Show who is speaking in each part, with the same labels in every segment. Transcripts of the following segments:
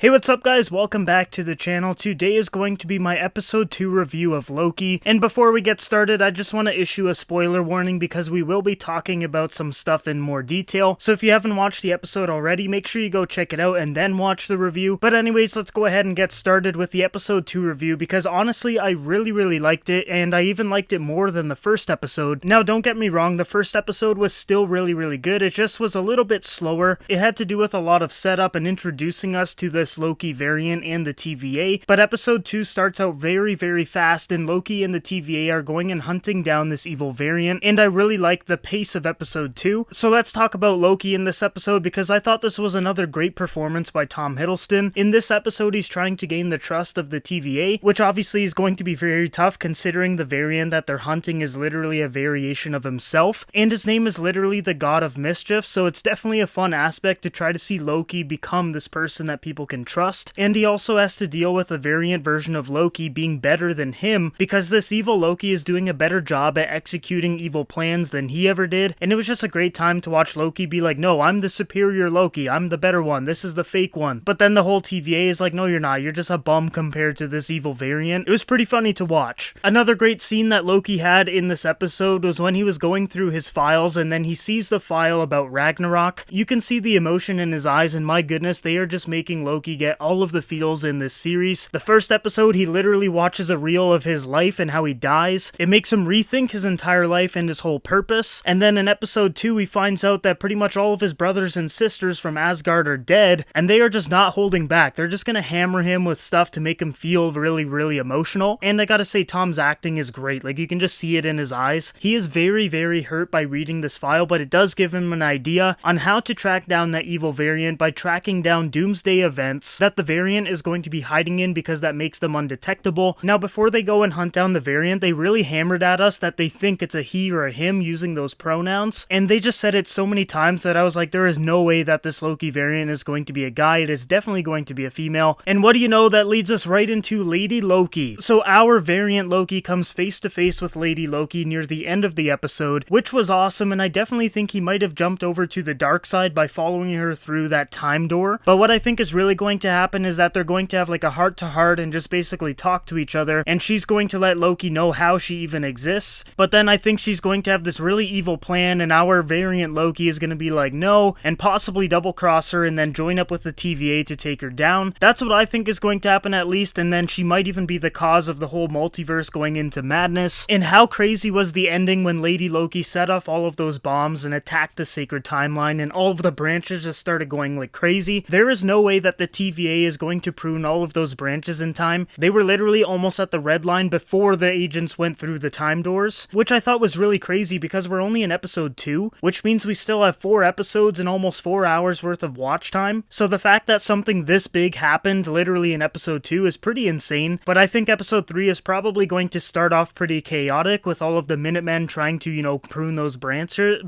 Speaker 1: Hey, what's up guys? Welcome back to the channel. Today is going to be my episode 2 review of Loki, and before we get started, I just want to issue a spoiler warning because we will be talking about some stuff in more detail, so if you haven't watched the episode already, make sure you go check it out and then watch the review. But anyways, let's go ahead and get started with the episode 2 review because honestly, I really liked it, and I even liked it more than the first episode. Now, don't get me wrong, the first episode was still really good, it just was a little bit slower. It had to do with a lot of setup and introducing us to this Loki variant and the TVA, but episode 2 starts out very fast, and Loki and the TVA are going and hunting down this evil variant, and I really like the pace of episode 2. So let's talk about Loki in this episode because I thought this was another great performance by Tom Hiddleston. In this episode, he's trying to gain the trust of the TVA, which obviously is going to be very tough considering the variant that they're hunting is literally a variation of himself, and his name is literally the God of Mischief, so it's definitely a fun aspect to try to see Loki become this person that people can trust. And he also has to deal with a variant version of Loki being better than him because this evil Loki is doing a better job at executing evil plans than he ever did, and it was just a great time to watch Loki be like, no, I'm the superior Loki, I'm the better one, this is the fake one. But then the whole TVA is like, no, you're not, you're just a bum compared to this evil variant. It was pretty funny to watch. Another great scene that Loki had in this episode was when he was going through his files and then he sees the file about Ragnarok. You can see the emotion in his eyes, and my goodness, they are just making Loki get all of the feels in this series. The first episode, he literally watches a reel of his life and how he dies. It makes him rethink his entire life and his whole purpose. And then in episode 2, he finds out that pretty much all of his brothers and sisters from Asgard are dead, and they are just not holding back. They're just gonna hammer him with stuff to make him feel really emotional. And I gotta say, Tom's acting is great. Like, you can just see it in his eyes. He is very hurt by reading this file, but it does give him an idea on how to track down that evil variant by tracking down doomsday events that the variant is going to be hiding in because that makes them undetectable. Now, before they go and hunt down the variant, they really hammered at us that they think it's a he or a him using those pronouns, and they just said it so many times that I was like, there is no way that this Loki variant is going to be a guy. It is definitely going to be a female. And what do you know, that leads us right into Lady Loki. So our variant Loki comes face to face with Lady Loki near the end of the episode, which was awesome, and I definitely think he might have jumped over to the dark side by following her through that time door. But what I think is really going to happen is that they're going to have like a heart-to-heart and just basically talk to each other, and she's going to let Loki know how she even exists. But then I think she's going to have this really evil plan, and our variant Loki is going to be like no, and possibly double-cross her and then join up with the TVA to take her down. That's what I think is going to happen at least, and then she might even be the cause of the whole multiverse going into madness. And how crazy was the ending when Lady Loki set off all of those bombs and attacked the sacred timeline, and all of the branches just started going like crazy. There is no way that the TVA is going to prune all of those branches in time. They were literally almost at the red line before the agents went through the time doors, which I thought was really crazy because we're only in episode 2, which means we still have 4 episodes and almost 4 hours worth of watch time. So the fact that something this big happened literally in episode 2 is pretty insane, but I think episode 3 is probably going to start off pretty chaotic with all of the Minutemen trying to, you know, prune those branches.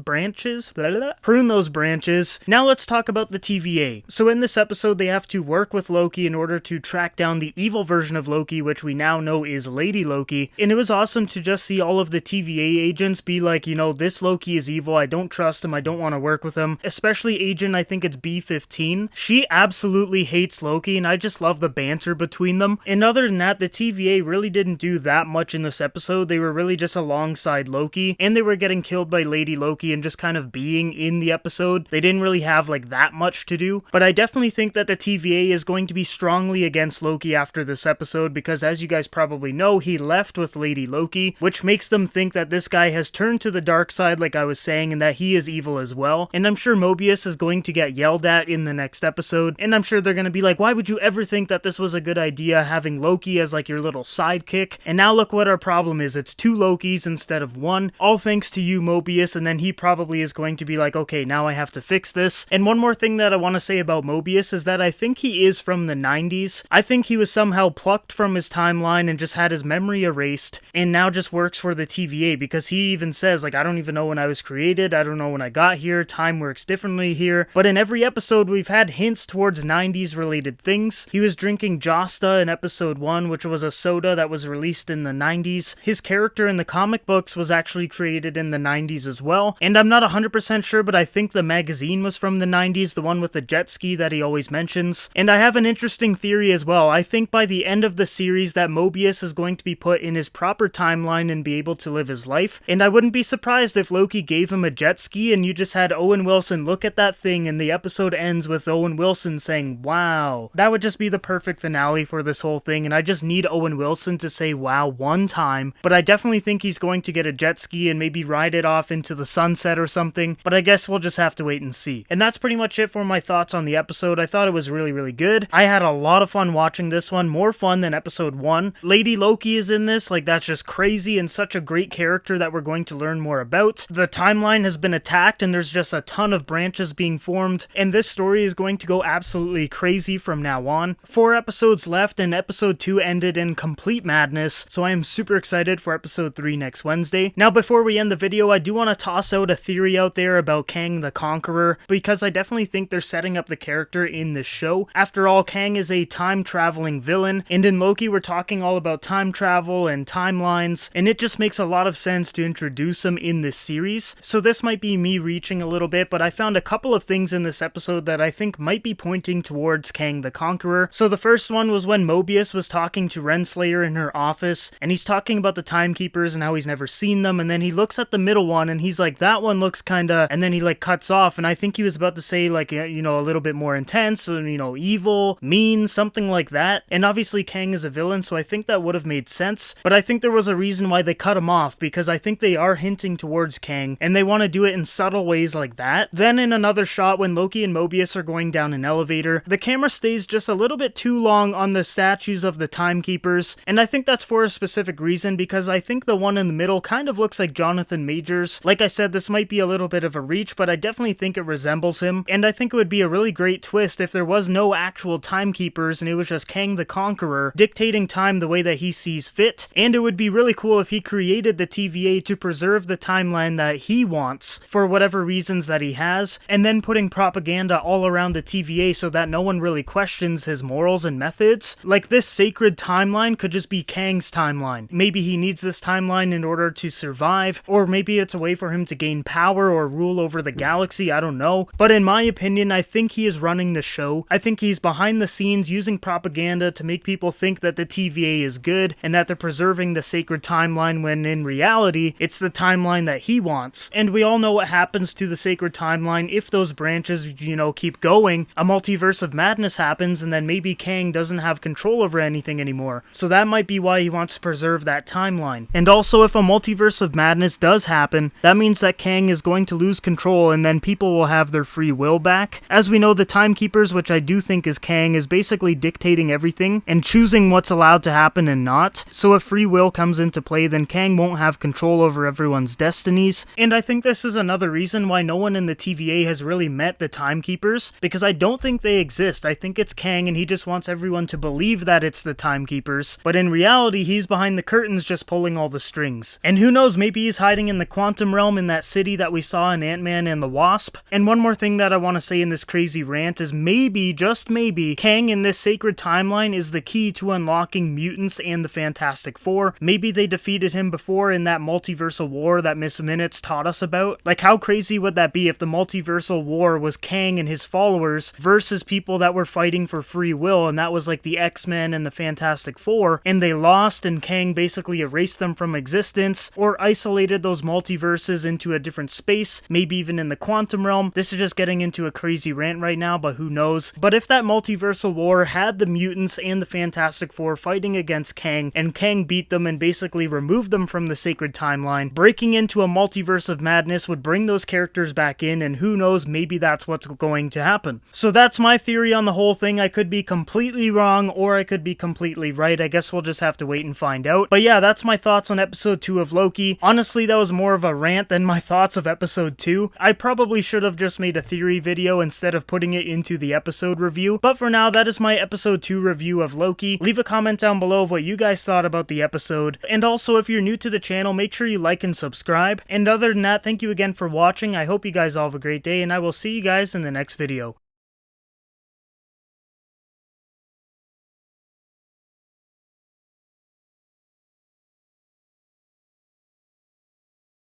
Speaker 1: Now let's talk about the TVA. So in this episode, they have to work with Loki in order to track down the evil version of Loki, which we now know is Lady Loki, and it was awesome to just see all of the TVA agents be like, you know, this Loki is evil, I don't trust him, I don't want to work with him, especially agent, I think it's B-15. She absolutely hates Loki, and I just love the banter between them. And other than that, the TVA really didn't do that much in this episode. They were really just alongside Loki, and they were getting killed by Lady Loki and just kind of being in the episode. They didn't really have like that much to do, but I definitely think that the TVA is going to be strongly against Loki after this episode because, as you guys probably know, he left with Lady Loki, which makes them think that this guy has turned to the dark side like I was saying, and that he is evil as well. And I'm sure Mobius is going to get yelled at in the next episode, and I'm sure they're going to be like, why would you ever think that this was a good idea, having Loki as like your little sidekick? And now look what our problem is, it's 2 Lokis instead of 1, all thanks to you, Mobius. And then he probably is going to be like, okay, now I have to fix this. And one more thing that I want to say about Mobius is that I think he is from the 90s. I think he was somehow plucked from his timeline and just had his memory erased, and now just works for the TVA because he even says, like, I don't even know when I was created, I don't know when I got here, time works differently here. But in every episode, we've had hints towards 90s related things. He was drinking Josta in episode 1, which was a soda that was released in the 90s. His character in the comic books was actually created in the 90s as well, and I'm not 100% sure, but I think the magazine was from the 90s, the one with the jet ski that he always mentions. Mobius. And I have an interesting theory as well. I think by the end of the series that Mobius is going to be put in his proper timeline and be able to live his life. And I wouldn't be surprised if Loki gave him a jet ski and you just had Owen Wilson look at that thing and the episode ends with Owen Wilson saying, wow. That would just be the perfect finale for this whole thing, and I just need Owen Wilson to say wow one time. But I definitely think he's going to get a jet ski and maybe ride it off into the sunset or something, but I guess we'll just have to wait and see. And that's pretty much it for my thoughts on the episode. I thought it was really, really good. I had a lot of fun watching this one, more fun than episode 1. Lady Loki is in this, like that's just crazy and such a great character that we're going to learn more about. The timeline has been attacked and there's just a ton of branches being formed, and this story is going to go absolutely crazy from now on. 4 episodes left and episode 2 ended in complete madness, so I am super excited for episode 3 next Wednesday. Now before we end the video, I do want to toss out a theory out there about Kang the Conqueror, because I definitely think they're setting up the character in this show. After all, Kang is a time-traveling villain, and in Loki we're talking all about time travel and timelines, and it just makes a lot of sense to introduce him in this series. So this might be me reaching a little bit, but I found a couple of things in this episode that I think might be pointing towards Kang the Conqueror. So the first one was when Mobius was talking to Renslayer in her office, and he's talking about the timekeepers and how he's never seen them, and then he looks at the middle one and he's like, that one looks kinda, and then he like cuts off, and I think he was about to say like, you know, a little bit more intense, and you know, evil, mean, something like that. And obviously Kang is a villain, so I think that would have made sense, but I think there was a reason why they cut him off, because I think they are hinting towards Kang, and they want to do it in subtle ways like that. Then in another shot, when Loki and Mobius are going down an elevator, the camera stays just a little bit too long on the statues of the timekeepers, and I think that's for a specific reason, because I think the one in the middle kind of looks like Jonathan Majors. Like I said, this might be a little bit of a reach, but I definitely think it resembles him, and I think it would be a really great twist if there was no actual timekeepers and it was just Kang the Conqueror dictating time the way that he sees fit. And it would be really cool if he created the TVA to preserve the timeline that he wants for whatever reasons that he has, and then putting propaganda all around the TVA so that no one really questions his morals and methods. Like this sacred timeline could just be Kang's timeline. Maybe he needs this timeline in order to survive, or maybe it's a way for him to gain power or rule over the galaxy, I don't know. But in my opinion, I think he is running the show. I think he's behind the scenes using propaganda to make people think that the TVA is good and that they're preserving the sacred timeline, when in reality, it's the timeline that he wants. And we all know what happens to the sacred timeline if those branches, you know, keep going. A multiverse of madness happens, and then maybe Kang doesn't have control over anything anymore. So that might be why he wants to preserve that timeline. And also, if a multiverse of madness does happen, that means that Kang is going to lose control, and then people will have their free will back. As we know, the timekeepers, which I do think is Kang, is basically dictating everything and choosing what's allowed to happen and not. So if free will comes into play, then Kang won't have control over everyone's destinies. And I think this is another reason why no one in the TVA has really met the timekeepers, because I don't think they exist. I think it's Kang, and he just wants everyone to believe that it's the timekeepers, but in reality he's behind the curtains just pulling all the strings. And who knows, maybe he's hiding in the quantum realm in that city that we saw in Ant-Man and the Wasp. And one more thing that I want to say in this crazy rant is maybe, just maybe, Kang in this sacred timeline is the key to unlocking mutants and the Fantastic Four. Maybe they defeated him before in that multiversal war that Miss Minutes taught us about. Like, how crazy would that be if the multiversal war was Kang and his followers versus people that were fighting for free will, and that was like the X-Men and the Fantastic Four, and they lost, and Kang basically erased them from existence or isolated those multiverses into a different space, maybe even in the quantum realm. This is just getting into a crazy rant right now, but who knows. But if that multiversal war had the mutants and the Fantastic Four fighting against Kang, and Kang beat them and basically removed them from the sacred timeline, breaking into a multiverse of madness would bring those characters back in, and who knows, maybe that's what's going to happen. So that's my theory on the whole thing. I could be completely wrong, or I could be completely right. I guess we'll just have to wait and find out. But yeah, that's my thoughts on episode 2 of Loki. Honestly, that was more of a rant than my thoughts of episode 2. I probably should have just made a theory video instead of putting it into the episode review. But for now, that is my episode 2 review of Loki. Leave a comment down below of what you guys thought about the episode. And also, if you're new to the channel, make sure you like and subscribe. And other than that, thank you again for watching. I hope you guys all have a great day, and I will see you guys in the next video.